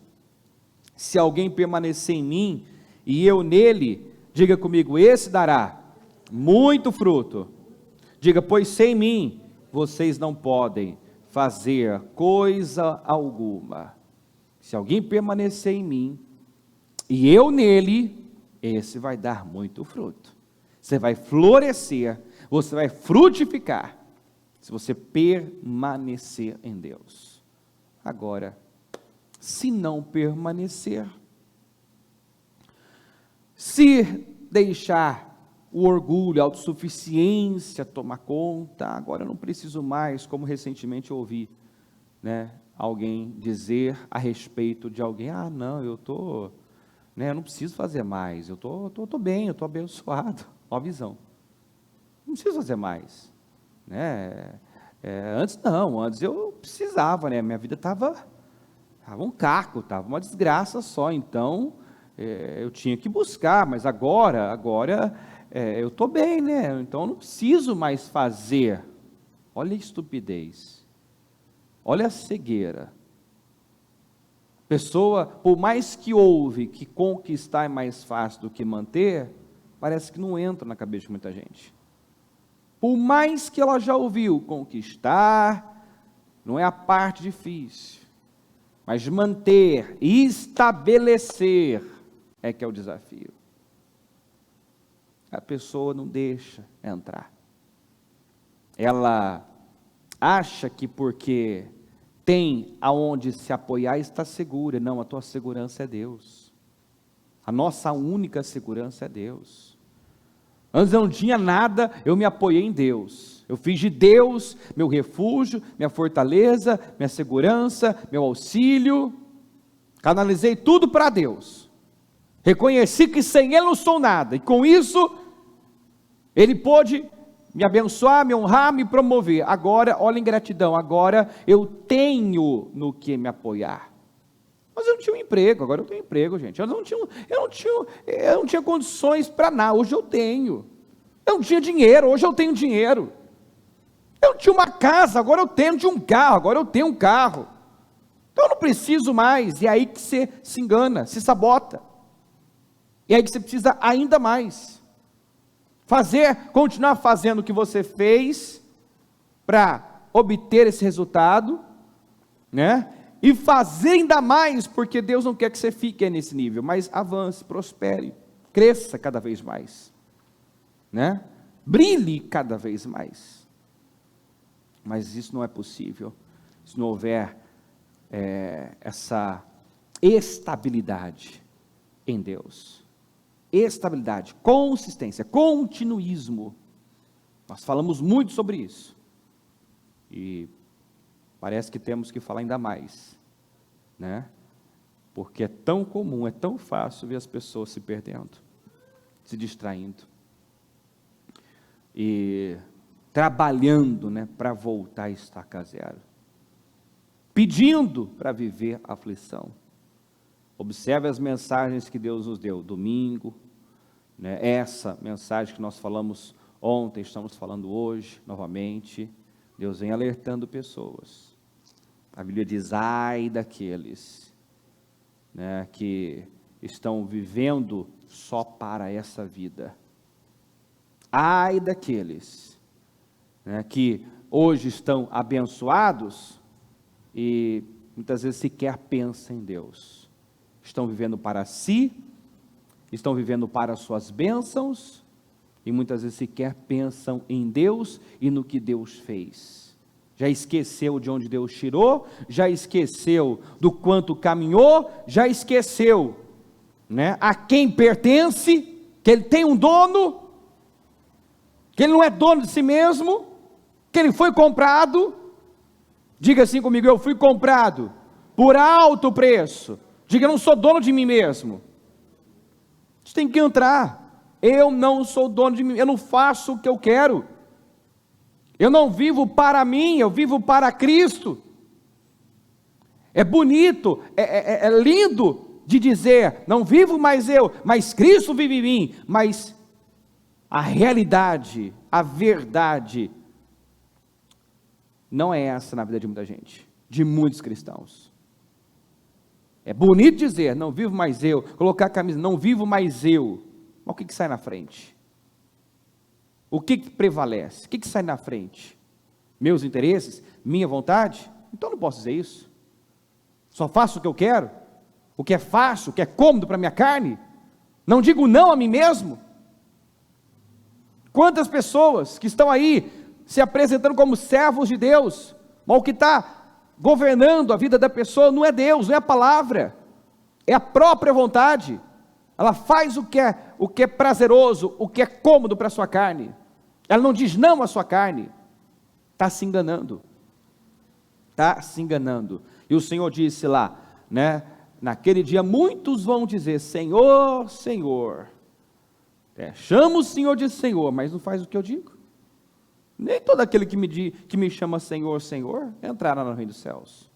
Se alguém permanecer em mim, e eu nele, diga comigo, esse dará muito fruto. Diga, pois sem mim, vocês não podem fazer coisa alguma. Se alguém permanecer em mim, e eu nele, esse vai dar muito fruto. Você vai florescer, você vai frutificar, se você permanecer em Deus. Agora, se não permanecer, se deixar o orgulho, a autossuficiência tomar conta, agora eu não preciso mais, como recentemente eu ouvi, alguém dizer a respeito de alguém, não, eu não preciso fazer mais, eu tô bem, eu estou abençoado, ó a visão, não preciso fazer mais, antes eu precisava, minha vida estava um caco, estava uma desgraça só, então eu tinha que buscar, mas agora eu estou bem, então eu não preciso mais fazer. Olha a estupidez, olha a cegueira. Pessoa, por mais que ouve que conquistar é mais fácil do que manter, parece que não entra na cabeça de muita gente. Por mais que ela já ouviu, conquistar não é a parte difícil, mas manter e estabelecer é que é o desafio. A pessoa não deixa entrar. Ela acha que porque tem aonde se apoiar está segura. Não, a tua segurança é Deus. A nossa única segurança é Deus. Antes eu não tinha nada, eu me apoiei em Deus. Eu fiz de Deus meu refúgio, minha fortaleza, minha segurança, meu auxílio. Canalizei tudo para Deus. Reconheci que sem Ele não sou nada, e com isso, Ele pôde me abençoar, me honrar, me promover. Agora, olha em gratidão, agora eu tenho no que me apoiar. Mas eu não tinha um emprego, agora eu tenho emprego, gente. Eu não tinha condições para nada, hoje eu tenho. Eu não tinha dinheiro, hoje eu tenho dinheiro. Eu não tinha uma casa, agora eu tenho. Não tinha um carro, agora eu tenho um carro. Então eu não preciso mais, e é aí que você se engana, se sabota. E aí que você precisa ainda mais. Continuar fazendo o que você fez para obter esse resultado, e fazer ainda mais, porque Deus não quer que você fique nesse nível, mas avance, prospere, cresça cada vez mais, brilhe cada vez mais. Mas isso não é possível, se não houver essa estabilidade em Deus. Estabilidade, consistência, continuismo. Nós falamos muito sobre isso. E parece que temos que falar ainda mais, Porque é tão comum, é tão fácil ver as pessoas se perdendo, se distraindo. E trabalhando, para voltar a estaca zero. Pedindo para viver a aflição. Observe as mensagens que Deus nos deu, domingo, essa mensagem que nós falamos ontem, estamos falando hoje, novamente, Deus vem alertando pessoas. A Bíblia diz, ai daqueles, que estão vivendo só para essa vida. Ai daqueles, que hoje estão abençoados e muitas vezes sequer pensam em Deus. Estão vivendo para si, estão vivendo para suas bênçãos, e muitas vezes sequer pensam em Deus e no que Deus fez. Já esqueceu de onde Deus tirou, já esqueceu do quanto caminhou, já esqueceu, a quem pertence, que ele tem um dono, que ele não é dono de si mesmo, que ele foi comprado. Diga assim comigo, eu fui comprado por alto preço. Diga, eu não sou dono de mim mesmo. Você tem que entrar. Eu não sou dono de mim, eu não faço o que eu quero. Eu não vivo para mim, eu vivo para Cristo. É bonito, é lindo de dizer, não vivo mais eu, mas Cristo vive em mim, mas a realidade, a verdade, não é essa na vida de muita gente, de muitos cristãos. É bonito dizer, não vivo mais eu, colocar a camisa, não vivo mais eu, mas o que sai na frente? O que prevalece? O que sai na frente? Meus interesses? Minha vontade? Então não posso dizer isso. Só faço o que eu quero, o que é fácil, o que é cômodo para a minha carne. Não digo não a mim mesmo. Quantas pessoas que estão aí se apresentando como servos de Deus, mas o que está governando a vida da pessoa não é Deus, não é a palavra, é a própria vontade. Ela faz o que é prazeroso, o que é cômodo para a sua carne. Ela não diz não à sua carne. Está se enganando. Está se enganando. E o Senhor disse lá, né? Naquele dia muitos vão dizer, Senhor, Senhor. Chama o Senhor de Senhor, mas não faz o que eu digo. Nem todo aquele que me chama Senhor, Senhor, entrará no reino dos céus.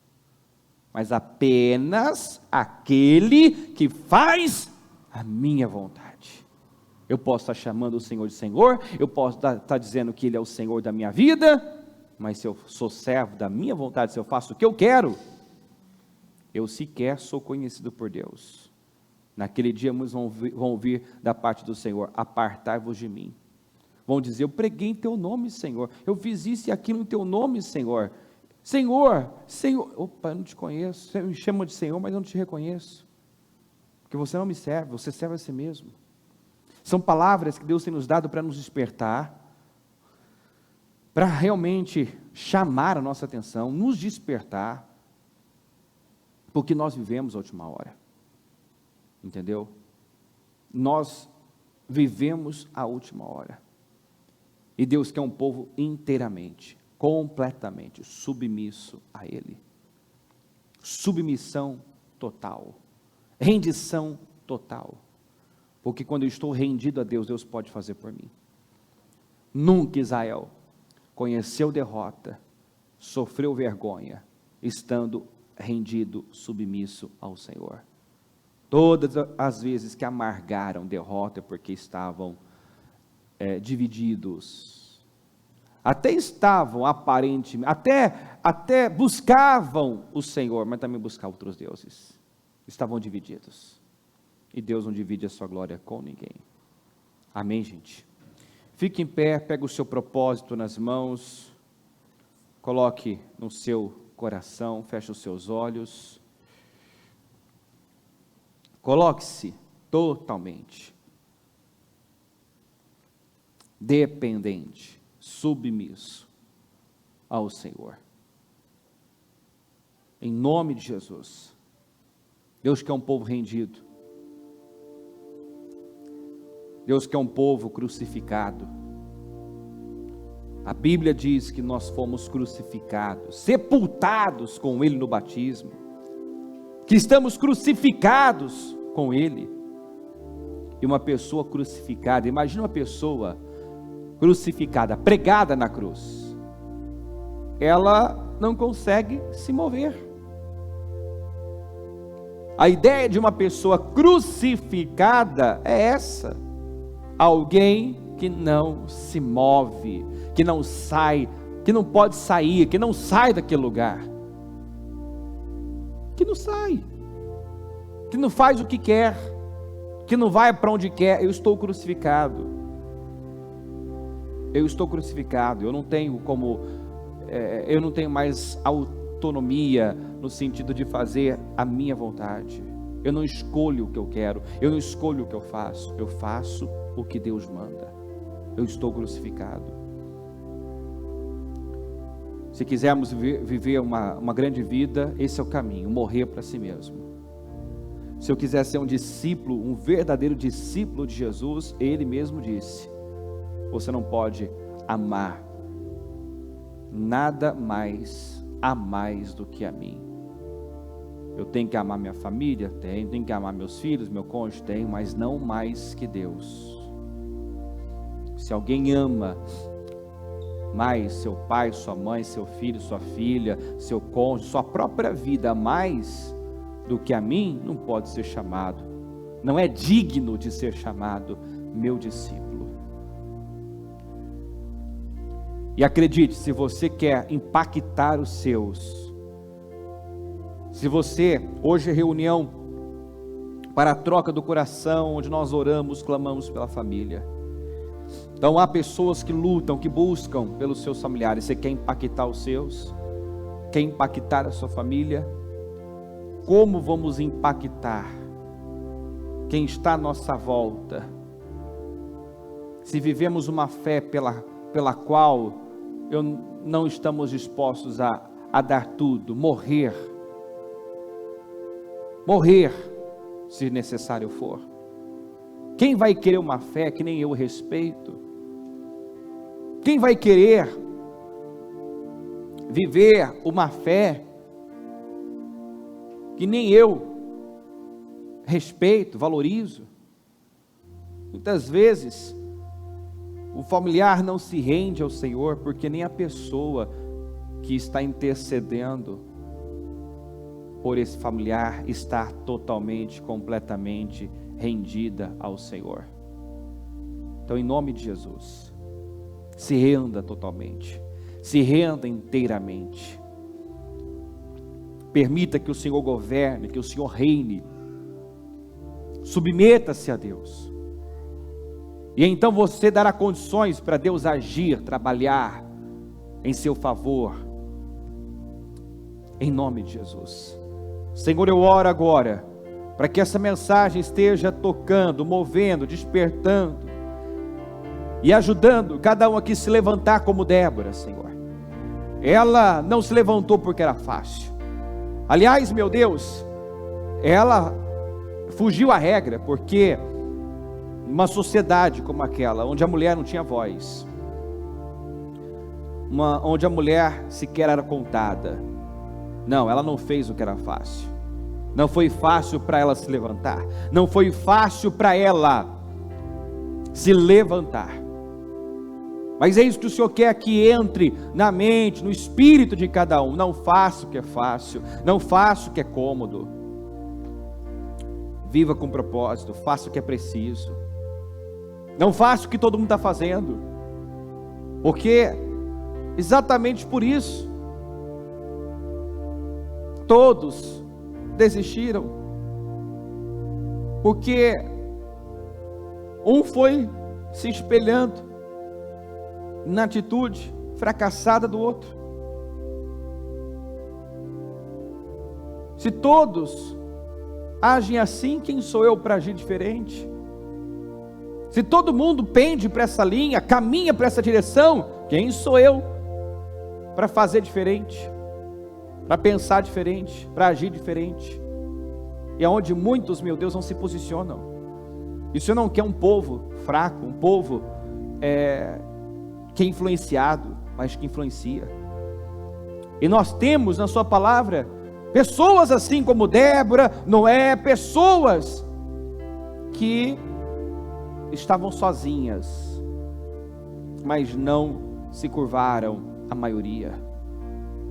Mas apenas aquele que faz a minha vontade. Eu posso estar chamando o Senhor de Senhor, eu posso estar dizendo que Ele é o Senhor da minha vida, mas se eu sou servo da minha vontade, se eu faço o que eu quero, eu sequer sou conhecido por Deus. Naquele dia muitos vão ouvir da parte do Senhor, apartai-vos de mim. Vão dizer, eu preguei em teu nome, Senhor, eu fiz isso e aquilo em teu nome, Senhor. Senhor, Senhor, opa, eu não te conheço, você me chama de Senhor, mas eu não te reconheço, porque você não me serve, você serve a si mesmo. São palavras que Deus tem nos dado para nos despertar, para realmente chamar a nossa atenção, nos despertar, porque nós vivemos a última hora, entendeu? Nós vivemos a última hora, e Deus quer um povo inteiramente, completamente submisso a Ele, submissão total, rendição total, porque quando eu estou rendido a Deus, Deus pode fazer por mim. Nunca Israel conheceu derrota, sofreu vergonha, estando rendido, submisso ao Senhor. Todas as vezes que amargaram derrota, porque estavam divididos, até estavam aparentemente, até buscavam o Senhor, mas também buscavam outros deuses, estavam divididos, e Deus não divide a sua glória com ninguém. Amém, gente? Fique em pé, pega o seu propósito nas mãos, coloque no seu coração, feche os seus olhos, coloque-se totalmente dependente, submisso ao Senhor, em nome de Jesus. Deus quer um povo rendido, Deus quer um povo crucificado. A Bíblia diz que nós fomos crucificados, sepultados com Ele no batismo, que estamos crucificados com Ele. E uma pessoa crucificada, imagina uma pessoa crucificada, pregada na cruz, ela não consegue se mover. A ideia de uma pessoa crucificada é essa: alguém que não se move, que não sai, que não pode sair, que não sai daquele lugar, que não sai, que não faz o que quer, que não vai para onde quer. Eu estou crucificado. Eu estou crucificado, eu não tenho mais autonomia no sentido de fazer a minha vontade. Eu não escolho o que eu quero, eu não escolho o que eu faço o que Deus manda. Eu estou crucificado. Se quisermos viver uma grande vida, esse é o caminho, morrer para si mesmo. Se eu quiser ser um discípulo, um verdadeiro discípulo de Jesus, Ele mesmo disse: você não pode amar nada mais a mais do que a mim. Eu tenho que amar minha família? Tenho que amar meus filhos, meu cônjuge? Tenho, mas não mais que Deus. Se alguém ama mais seu pai, sua mãe, seu filho, sua filha, seu cônjuge, sua própria vida mais do que a mim, não pode ser chamado, não é digno de ser chamado meu discípulo. E acredite, se você quer impactar os seus, se você, hoje é reunião para a troca do coração, onde nós oramos, clamamos pela família. Então há pessoas que lutam, que buscam pelos seus familiares. Você quer impactar os seus? Quer impactar a sua família? Como vamos impactar quem está à nossa volta? Se vivemos uma fé pela qual não estamos dispostos a dar tudo, morrer, se necessário for. Quem vai querer uma fé que nem eu respeito? Quem vai querer viver uma fé que nem eu respeito, valorizo? Muitas vezes o familiar não se rende ao Senhor porque nem a pessoa que está intercedendo por esse familiar está totalmente, completamente rendida ao Senhor. Então, em nome de Jesus, se renda totalmente, se renda inteiramente. Permita que o Senhor governe, que o Senhor reine. Submeta-se a Deus. E então você dará condições para Deus agir, trabalhar em seu favor. Em nome de Jesus. Senhor, eu oro agora para que essa mensagem esteja tocando, movendo, despertando e ajudando cada um aqui a se levantar como Débora, Senhor. Ela não se levantou porque era fácil. Aliás, meu Deus, ela fugiu à regra, porque uma sociedade como aquela, onde a mulher não tinha voz, onde a mulher sequer era contada, não, ela não fez o que era fácil. Não foi fácil para ela se levantar, não foi fácil para ela se levantar. Mas é isso que o Senhor quer que entre na mente, no espírito de cada um. Não faça o que é fácil, não faça o que é cômodo. Viva com propósito, faça o que é preciso. Não faça o que todo mundo está fazendo, porque exatamente por isso todos desistiram, porque um foi se espelhando na atitude fracassada do outro. Se todos agem assim, quem sou eu para agir diferente? Se todo mundo pende para essa linha, caminha para essa direção, quem sou eu para fazer diferente? Para pensar diferente, para agir diferente? E é onde muitos, meu Deus, não se posicionam. Isso não quer um povo fraco, um povo que é influenciado, mas que influencia. E nós temos na sua palavra pessoas assim como Débora, Noé, pessoas que estavam sozinhas, mas não se curvaram à maioria,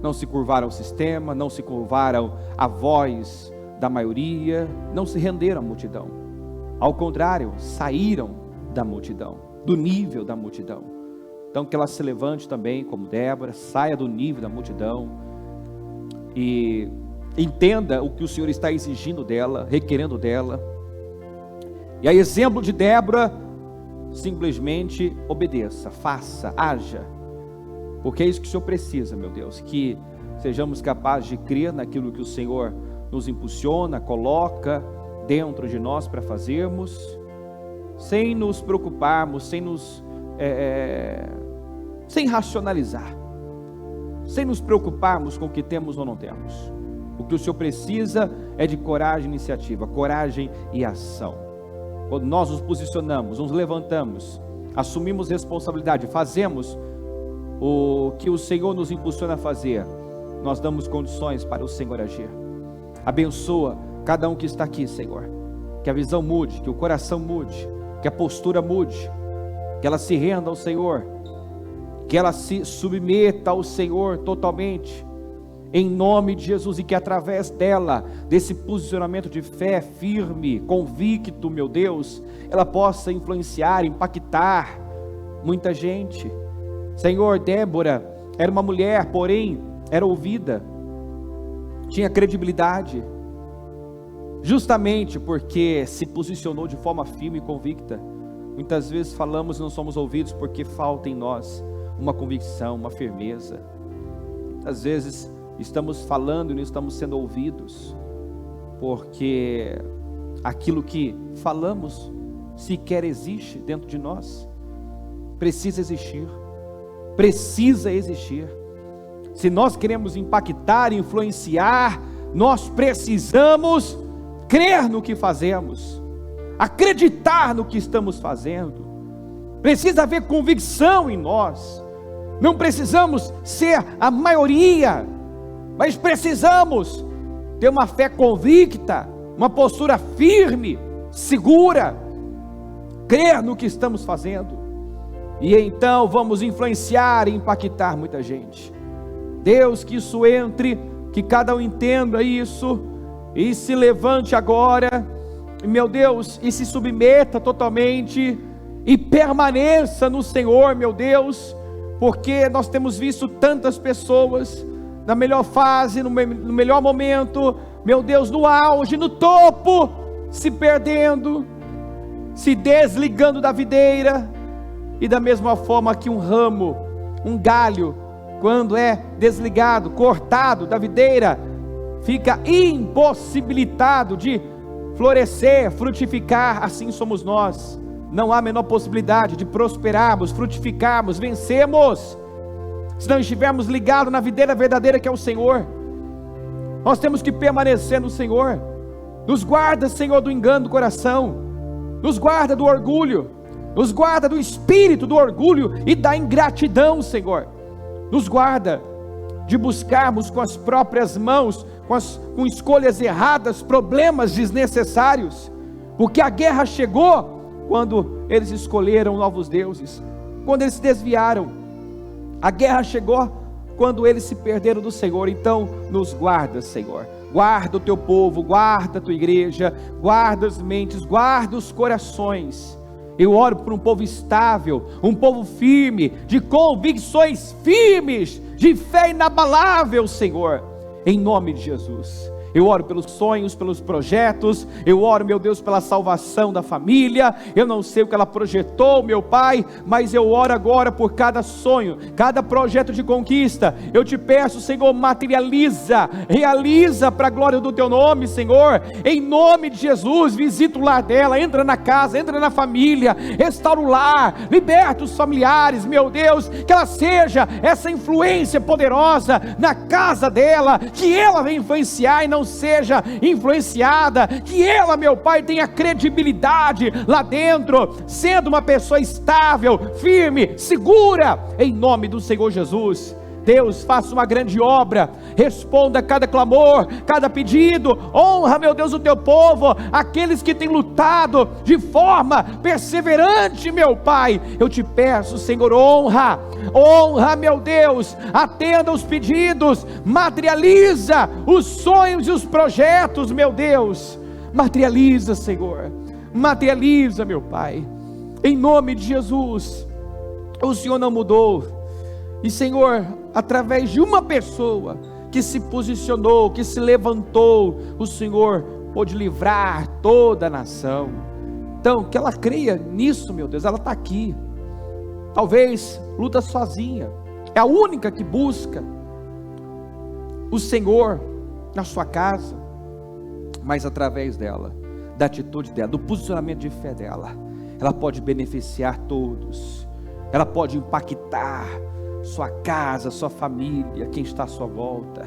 não se curvaram ao sistema, não se curvaram à voz da maioria, não se renderam à multidão, ao contrário, saíram da multidão, do nível da multidão. Então que ela se levante também como Débora, saia do nível da multidão e entenda o que o Senhor está exigindo dela, requerendo dela. E a exemplo de Débora, simplesmente obedeça, faça, haja, porque é isso que o Senhor precisa, meu Deus, que sejamos capazes de crer naquilo que o Senhor nos impulsiona, coloca dentro de nós para fazermos, sem nos preocuparmos, sem racionalizar, sem nos preocuparmos com o que temos ou não temos. O que o Senhor precisa é de coragem e iniciativa, coragem e ação. Quando nós nos posicionamos, nos levantamos, assumimos responsabilidade, fazemos o que o Senhor nos impulsiona a fazer, nós damos condições para o Senhor agir. Abençoa cada um que está aqui, Senhor, que a visão mude, que o coração mude, que a postura mude, que ela se renda ao Senhor, que ela se submeta ao Senhor totalmente, em nome de Jesus, e que através dela, desse posicionamento de fé firme, convicto, meu Deus, ela possa influenciar, impactar muita gente. Senhor, Débora era uma mulher, porém era ouvida, tinha credibilidade, justamente porque se posicionou de forma firme e convicta. Muitas vezes falamos e não somos ouvidos porque falta em nós uma convicção, uma firmeza. Às vezes estamos falando e não estamos sendo ouvidos, porque aquilo que falamos sequer existe dentro de nós. Precisa existir, precisa existir. Se nós queremos impactar, influenciar, nós precisamos crer no que fazemos, acreditar no que estamos fazendo. Precisa haver convicção em nós. Não precisamos ser a maioria, mas precisamos ter uma fé convicta, uma postura firme, segura, crer no que estamos fazendo, e então vamos influenciar e impactar muita gente. Deus, que isso entre, que cada um entenda isso, e se levante agora, meu Deus, e se submeta totalmente, e permaneça no Senhor, meu Deus, porque nós temos visto tantas pessoas, na melhor fase, no melhor momento, meu Deus, no auge, no topo, se perdendo, se desligando da videira, e da mesma forma que um ramo, um galho, quando é desligado, cortado da videira, fica impossibilitado de florescer, frutificar. Assim somos nós. Não há a menor possibilidade de prosperarmos, frutificarmos, vencermos, se não estivermos ligados na videira verdadeira que é o Senhor. Nós temos que permanecer no Senhor. Nos guarda, Senhor, do engano do coração, nos guarda do orgulho, nos guarda do espírito do orgulho e da ingratidão, Senhor. Nos guarda de buscarmos com as próprias mãos, com escolhas erradas, problemas desnecessários, porque a guerra chegou quando eles escolheram novos deuses, quando eles se desviaram. A guerra chegou quando eles se perderam do Senhor. Então nos guarda, Senhor, guarda o teu povo, guarda a tua igreja, guarda as mentes, guarda os corações. Eu oro por um povo estável, um povo firme, de convicções firmes, de fé inabalável, Senhor, em nome de Jesus. Eu oro pelos sonhos, pelos projetos, eu oro, meu Deus, pela salvação da família. Eu não sei o que ela projetou, meu Pai, mas eu oro agora por cada sonho, cada projeto de conquista. Eu te peço, Senhor, materializa, realiza para a glória do teu nome, Senhor, em nome de Jesus. Visita o lar dela, entra na casa, entra na família, restaura o lar, liberta os familiares, meu Deus, que ela seja essa influência poderosa na casa dela, que ela venha influenciar e não seja influenciada, que ela, meu Pai, tenha credibilidade lá dentro, sendo uma pessoa estável, firme, segura, em nome do Senhor Jesus. Deus, faça uma grande obra, responda cada clamor, cada pedido, honra, meu Deus, o teu povo, aqueles que têm lutado de forma perseverante, meu Pai. Eu te peço, Senhor, honra, meu Deus, atenda os pedidos, materializa os sonhos e os projetos, meu Deus, materializa, Senhor, materializa, meu Pai, em nome de Jesus. O Senhor não mudou, e Senhor, através de uma pessoa que se posicionou, que se levantou, o Senhor pôde livrar toda a nação. Então, que ela creia nisso, meu Deus. Ela está aqui, talvez luta sozinha, é a única que busca o Senhor na sua casa, mas através dela, da atitude dela, do posicionamento de fé dela, ela pode beneficiar todos, ela pode impactar sua casa, sua família, quem está à sua volta.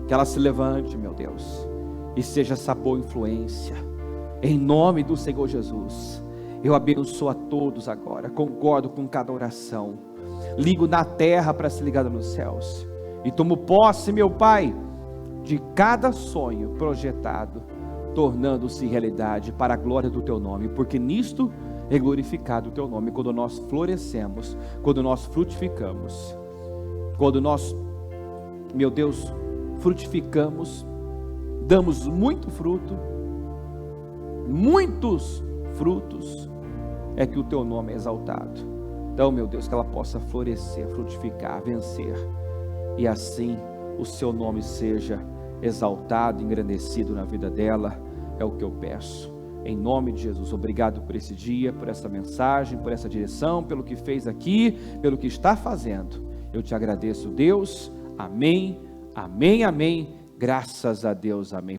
Que ela se levante, meu Deus, e seja essa boa influência, em nome do Senhor Jesus. Eu abençoo a todos agora, concordo com cada oração, ligo na terra para ser ligado nos céus, e tomo posse, meu Pai, de cada sonho projetado, tornando-se realidade para a glória do teu nome, porque nisto é glorificado o teu nome, quando nós florescemos, quando nós frutificamos, quando nós, meu Deus, frutificamos, damos muito fruto, muitos frutos, é que o teu nome é exaltado. Então, meu Deus, que ela possa florescer, frutificar, vencer, e assim o seu nome seja exaltado, engrandecido na vida dela, é o que eu peço, em nome de Jesus. Obrigado por esse dia, por essa mensagem, por essa direção, pelo que fez aqui, pelo que está fazendo, eu te agradeço, Deus, amém, amém, amém, graças a Deus, amém.